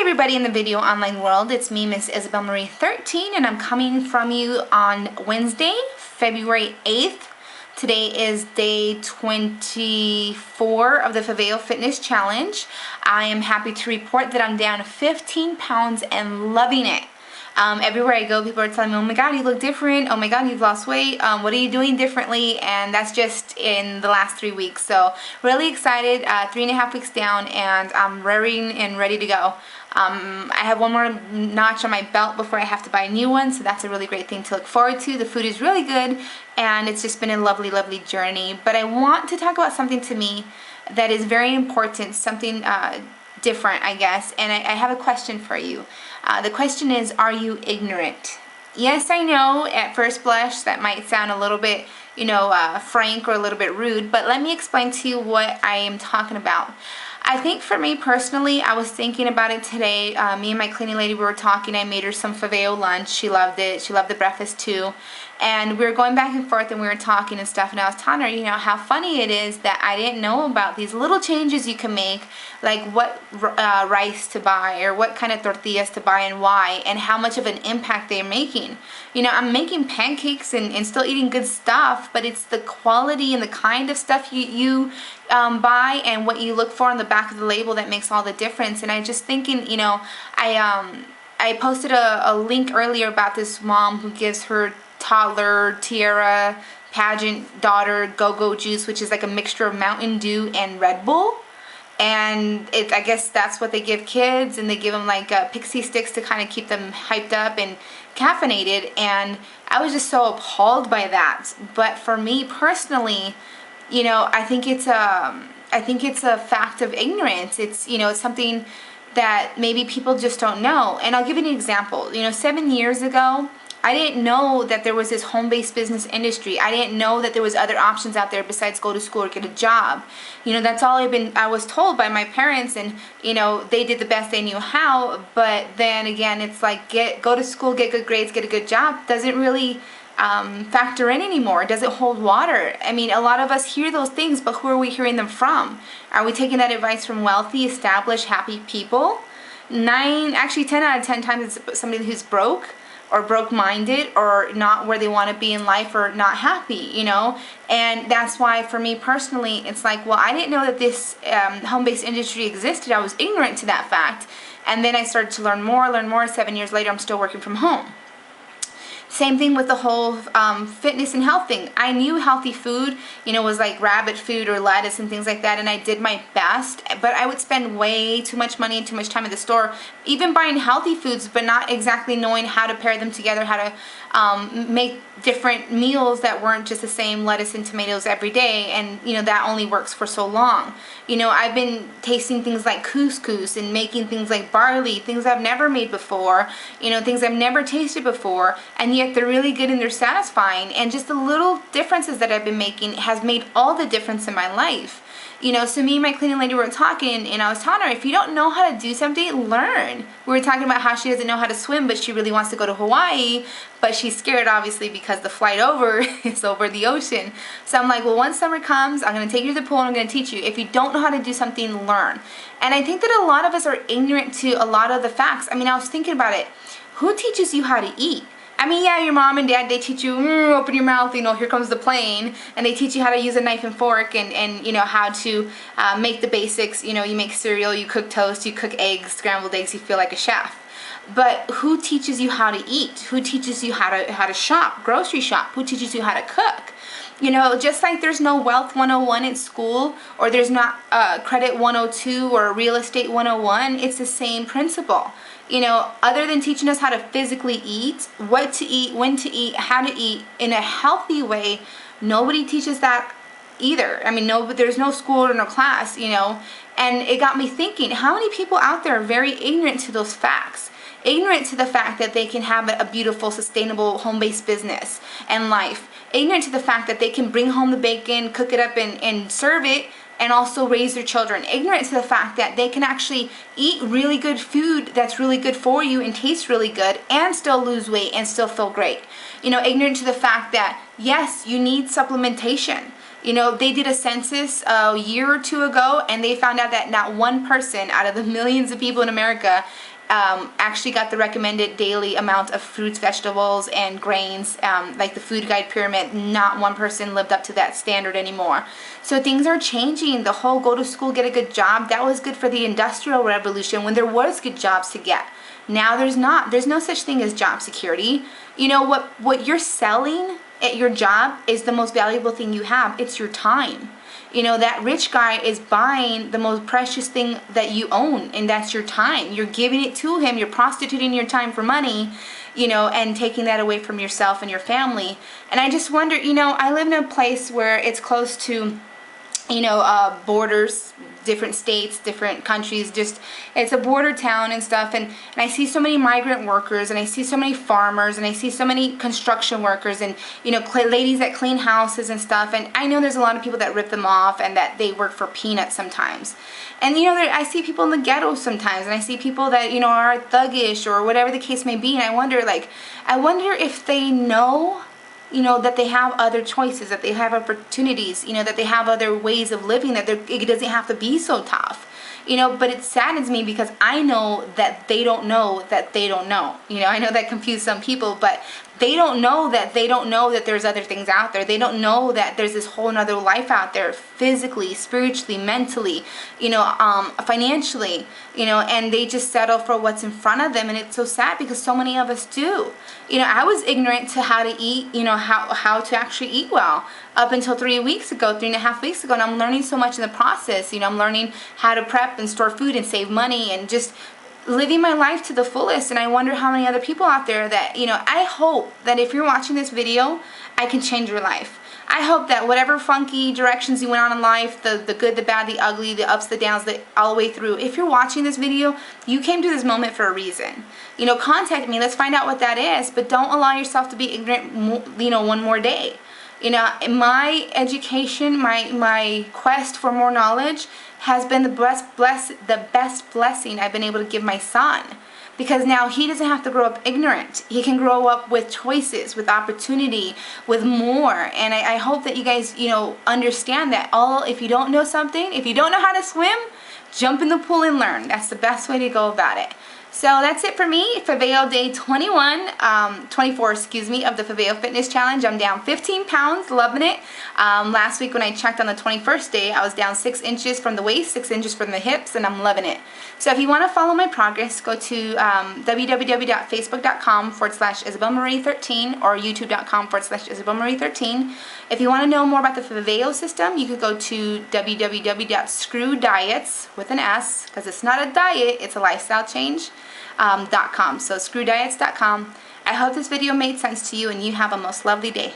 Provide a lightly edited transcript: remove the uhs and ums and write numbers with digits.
everybody in the video online world, it's me, Miss Isabel Marie 13, and I'm coming from you on Wednesday, February 8th. Today is day 24 of the Favao Fitness Challenge. I am happy to report that I'm down 15 pounds and loving it. Everywhere I go, people are telling me, oh my god, you look different, oh my god, you've lost weight, what are you doing differently? And that's just in the last 3 weeks. So really excited, 3.5 weeks down, and I'm raring and ready to go. I have one more notch on my belt before I have to buy a new one, so that's a really great thing to look forward to. The food is really good, and it's just been a lovely, lovely journey. But I want to talk about something to me that is very important, something different, I guess, and I have a question for you. The question is, are you ignorant? Yes, I know at first blush that might sound a little bit, frank or a little bit rude, but let me explain to you what I am talking about. I think for me personally, I was thinking about it today. Me and my cleaning lady, we were talking. I made her some Favao lunch. She loved it. She loved the breakfast too. And we were going back and forth and we were talking and stuff, and I was telling her, how funny it is that I didn't know about these little changes you can make, like what rice to buy or what kind of tortillas to buy and why, and how much of an impact they're making. I'm making pancakes and still eating good stuff, but it's the quality and the kind of stuff you buy and what you look for on the back of the label that makes all the difference. And I just thinking, I posted a link earlier about this mom who gives her toddler tiara pageant daughter go-go juice, which is like a mixture of Mountain Dew and Red Bull. And I guess that's what they give kids, and they give them like pixie sticks to kind of keep them hyped up and caffeinated. And I was just so appalled by that. But for me personally, I think it's a fact of ignorance. It's something that maybe people just don't know. And I'll give you an example. 7 years ago, I didn't know that there was this home-based business industry. I didn't know that there was other options out there besides go to school or get a job. That's all I was told by my parents, and they did the best they knew how. But then again, it's like go to school, get good grades, get a good job doesn't really factor in anymore. It doesn't hold water. I mean, a lot of us hear those things, but who are we hearing them from? Are we taking that advice from wealthy, established, happy people? 10 out of 10 times it's somebody who's broke or broke-minded or not where they want to be in life or not happy, And that's why for me personally, it's like, well, I didn't know that this home-based industry existed. I was ignorant to that fact. And then I started to learn more. 7 years later, I'm still working from home. Same thing with the whole fitness and health thing. I knew healthy food, was like rabbit food or lettuce and things like that, and I did my best, but I would spend way too much money and too much time at the store, even buying healthy foods, but not exactly knowing how to pair them together, how to make different meals that weren't just the same lettuce and tomatoes every day, and that only works for so long. I've been tasting things like couscous and making things like barley, things I've never made before, things I've never tasted before, and yet they're really good and they're satisfying. And just the little differences that I've been making has made all the difference in my life. So me and my cleaning lady were talking, and I was telling her, if you don't know how to do something, learn. We were talking about how she doesn't know how to swim, but she really wants to go to Hawaii, but she's scared, obviously, because the flight over is over the ocean. So I'm like, well, once summer comes, I'm going to take you to the pool and I'm going to teach you. If you don't know how to do something, learn. And I think that a lot of us are ignorant to a lot of the facts. I mean, I was thinking about it. Who teaches you how to eat? I mean, yeah, your mom and dad, they teach you, open your mouth, here comes the plane, and they teach you how to use a knife and fork and how to make the basics. You make cereal, you cook toast, you cook eggs, scrambled eggs, you feel like a chef. But who teaches you how to eat? Who teaches you how to shop, grocery shop? Who teaches you how to cook? Just like there's no Wealth 101 at school, or there's not Credit 102 or Real Estate 101, it's the same principle. Other than teaching us how to physically eat, what to eat, when to eat, how to eat in a healthy way, nobody teaches that either. I mean, there's no school or no class, and it got me thinking, how many people out there are very ignorant to those facts? Ignorant to the fact that they can have a beautiful, sustainable, home-based business and life. Ignorant to the fact that they can bring home the bacon, cook it up, and serve it, and also raise their children. Ignorant to the fact that they can actually eat really good food that's really good for you and tastes really good and still lose weight and still feel great. Ignorant to the fact that, yes, you need supplementation. They did a census a year or two ago, and they found out that not one person out of the millions of people in America actually got the recommended daily amount of fruits, vegetables, and grains, like the food guide pyramid. Not one person lived up to that standard anymore. So things are changing. The whole go to school, get a good job, that was good for the Industrial Revolution when there was good jobs to get. Now there's not. There's no such thing as job security. You know, what you're selling at your job is the most valuable thing you have. It's your time. You know, that rich guy is buying the most precious thing that you own, and that's your time. You're giving it to him. You're prostituting your time for money, you know, and taking that away from yourself and your family. And I just wonder, you know, I live in a place where it's close to, you know, borders, different states, different countries. Just, it's a border town and stuff, and I see so many migrant workers, and I see so many farmers, and I see so many construction workers, and, you know, ladies that clean houses and stuff. And I know there's a lot of people that rip them off and that they work for peanuts sometimes. And, you know, I see people in the ghetto sometimes, and I see people that, you know, are thuggish or whatever the case may be, and I wonder if they know, you know, that they have other choices, that they have opportunities, you know, that they have other ways of living, that it doesn't have to be so tough, you know. But it saddens me because I know that they don't know that they don't know. You know, I know that confused some people, but they don't know that there's other things out there. They don't know that there's this whole nother life out there, physically, spiritually, mentally, you know, financially, you know, and they just settle for what's in front of them. And it's so sad because so many of us do. You know, I was ignorant to how to eat, you know, how to actually eat well up until 3.5 weeks ago, and I'm learning so much in the process. You know, I'm learning how to prep and store food and save money and just living my life to the fullest. And I wonder how many other people out there that, you know, I hope that if you're watching this video, I can change your life. I hope that whatever funky directions you went on in life, the good, the bad, the ugly, the ups, the downs, all the way through, if you're watching this video, you came to this moment for a reason. You know, contact me, let's find out what that is, but don't allow yourself to be ignorant, you know, one more day. You know, my education, my quest for more knowledge has been the best blessing I've been able to give my son. Because now he doesn't have to grow up ignorant. He can grow up with choices, with opportunity, with more. And I hope that you guys, you know, understand that if you don't know something, if you don't know how to swim, jump in the pool and learn. That's the best way to go about it. So that's it for me. Favao day 24, excuse me, of the Favao Fitness Challenge. I'm down 15 pounds, loving it. Last week when I checked on the 21st day, I was down 6 inches from the waist, 6 inches from the hips, and I'm loving it. So if you want to follow my progress, go to www.facebook.com/IsabelMarie13 or youtube.com/IsabelMarie13. If you want to know more about the Favao system, you could go to www.screwdiets with an S, because it's not a diet, it's a lifestyle change. .com. So screwdiets.com. I hope this video made sense to you and you have a most lovely day.